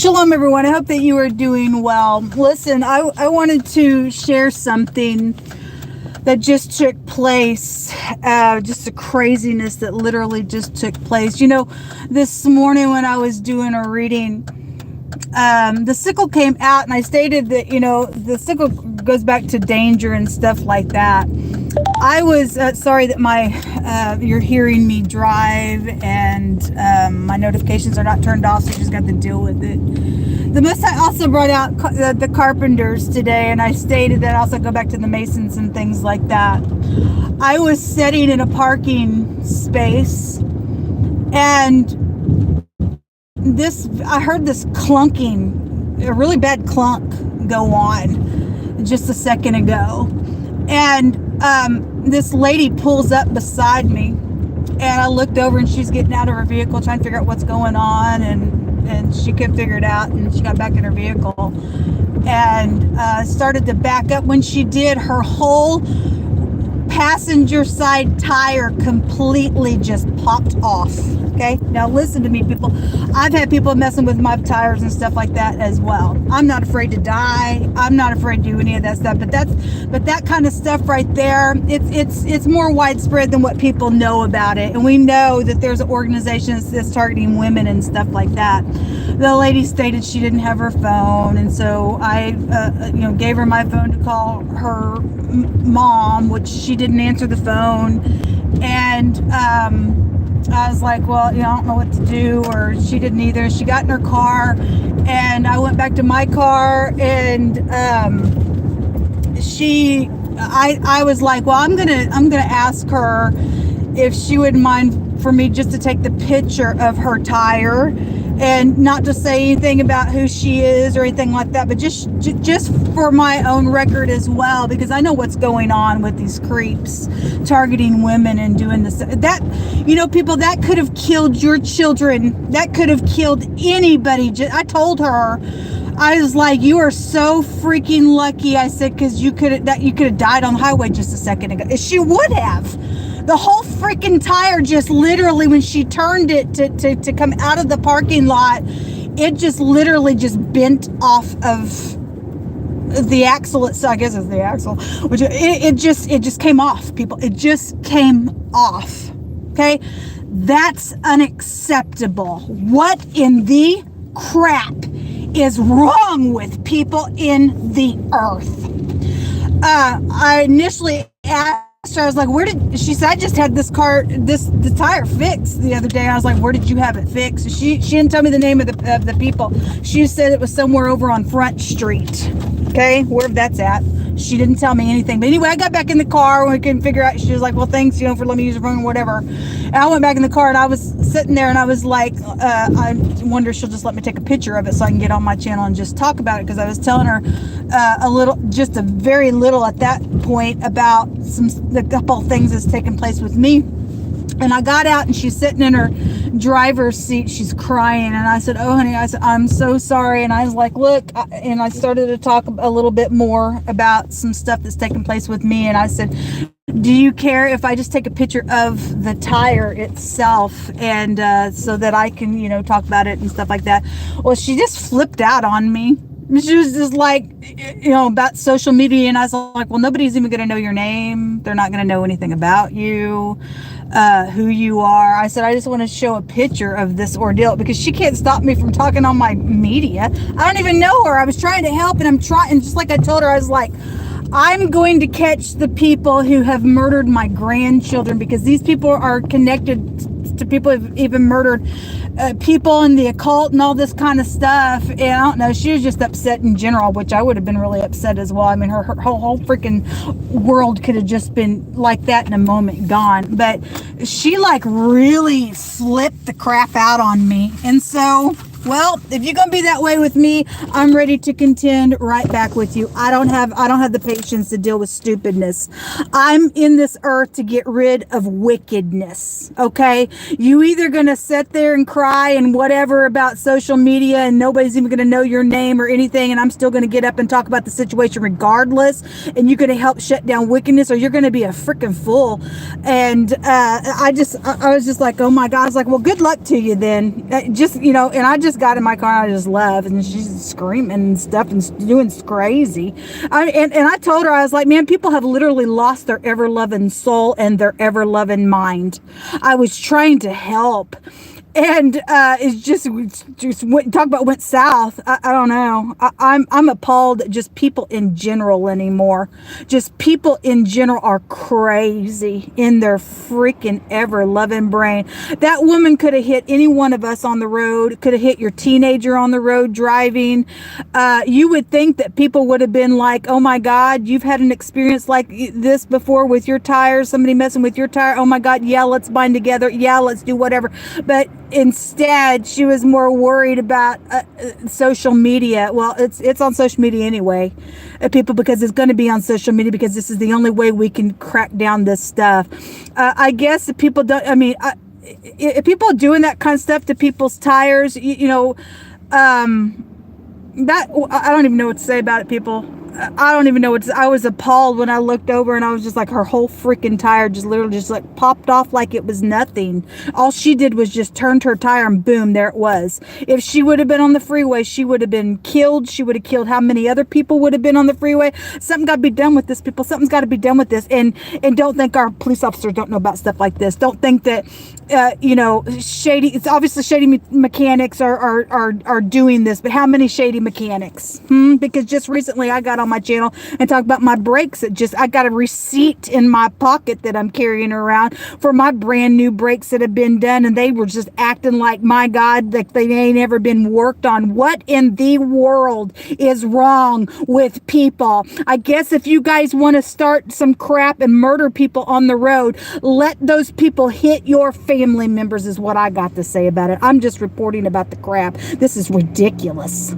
Shalom, everyone. I hope that you are doing well. Listen, I wanted to share something that just took place, just a craziness that literally just took place. You know, this morning when I was doing a reading, the sickle came out, and I stated that, you know, the sickle goes back to danger and stuff like that. I was sorry that you're hearing me drive and my notifications are not turned off, so you just got to deal with it. The Most High also brought out the carpenters today, and I stated that I also go back to the masons and things like that. I was sitting in a parking space, and I heard this clunking, a really bad clunk go on just a second ago. And this lady pulls up beside me, and I looked over, and she's getting out of her vehicle trying to figure out what's going on, and she couldn't figure it out, and she got back in her vehicle and started to back up. When she did, her whole passenger side tire completely just popped off. Okay, now listen to me, people. I've had people messing with my tires and stuff like that as well. I'm not afraid to die. I'm not afraid to do any of that stuff. But that kind of stuff right there, it's more widespread than what people know about it. And we know that there's organizations that's targeting women and stuff like that. The lady stated she didn't have her phone, and so I, gave her my phone to call her mom, which she didn't answer the phone, and I was like, well, I don't know what to do, or she didn't either. She got in her car, and I went back to my car, and I was like, well, I'm gonna ask her if she would mind for me just to take the picture of her tire, and not to say anything about who she is or anything like that, but just for my own record as well, because I know what's going on with these creeps targeting women and doing this. That, people, that could have killed your children. That could have killed anybody. I told her, I was like, you are so freaking lucky. I said, because you could have died on the highway just a second ago. She would have. The whole freaking tire just literally, when she turned it to come out of the parking lot, it just literally just bent off of the axle itself. I guess it's the axle, which it just came off, people. It just came off. Okay, that's unacceptable. What in the crap is wrong with people in the earth? I initially asked her, I was like, she said, I just had the tire fixed the other day. And I was like, where did you have it fixed? She didn't tell me the name of the people. She said it was somewhere over on Front Street. Okay, wherever that's at. She didn't tell me anything. But anyway, I got back in the car and we couldn't figure out. She was like, well, thanks, for letting me use the phone or whatever. And I went back in the car, and I was sitting there, and I was like, I wonder if she'll just let me take a picture of it so I can get on my channel and just talk about it, because I was telling her just a very little at that point about a couple of things that's taken place with me. And I got out, and she's sitting in her driver's seat. She's crying. And I said, oh, honey, I'm so sorry. And I was like, look, and I started to talk a little bit more about some stuff that's taken place with me. And I said, do you care if I just take a picture of the tire itself, and so that I can, talk about it and stuff like that? Well, she just flipped out on me. She was just like, about social media. And I was like, well, nobody's even going to know your name. They're not going to know anything about you, who you are. I said, I just want to show a picture of this ordeal, because she can't stop me from talking on my media. I don't even know her. I was trying to help, and I'm trying, just like I told her, I was like, I'm going to catch the people who have murdered my grandchildren, because these people are connected to people who've even murdered people in the occult and all this kind of stuff. And I don't know, she was just upset in general, which I would have been really upset as well. I mean, her whole freaking world could have just been like that in a moment, gone. But she like really flipped the crap out on me. And so, well, if you're gonna be that way with me, I'm ready to contend right back with you. I don't have the patience to deal with stupidness. I'm in this earth to get rid of wickedness. Okay, you either gonna sit there and cry and whatever about social media, and nobody's even gonna know your name or anything, and I'm still gonna get up and talk about the situation regardless, and you're gonna help shut down wickedness, or you're gonna be a freaking fool. And I was just like, oh my God. I was like, well, good luck to you then. And I just just got in my car and I just left, and she's screaming and stuff and doing crazy. And I told her, I was like, man, people have literally lost their ever-loving soul and their ever-loving mind. I was trying to help. And it's just went south. I don't know. I'm appalled at just people in general anymore. Just people in general are crazy in their freaking ever-loving brain. That woman could have hit any one of us on the road. Could have hit your teenager on the road driving. You would think that people would have been like, oh my God, you've had an experience like this before with your tires, somebody messing with your tire. Oh my God, yeah, let's bind together. Yeah, let's do whatever. But instead, she was more worried about social media. Well, it's on social media anyway, people, because it's going to be on social media, because this is the only way we can crack down this stuff. I guess if people don't, I mean, if people are doing that kind of stuff to people's tires, that, I don't even know what to say about it, people. I don't even know what to say. I was appalled when I looked over, and I was just like, her whole freaking tire just literally just like popped off like it was nothing. All she did was just turned her tire, and boom, there it was. If she would have been on the freeway, she would have been killed. She would have killed how many other people would have been on the freeway. Something got to be done with this, people. Something's got to be done with this. And don't think our police officers don't know about stuff like this. Don't think that shady, it's obviously shady mechanics are doing this, but how many shady mechanics? Because just recently I got on my channel and talked about my brakes. I got a receipt in my pocket that I'm carrying around for my brand new brakes that have been done, and they were just acting like, my God, like they ain't ever been worked on. What in the world is wrong with people? I guess if you guys want to start some crap and murder people on the road, let those people hit your family members, is what I got to say about it. I'm just reporting about the crap. This is ridiculous.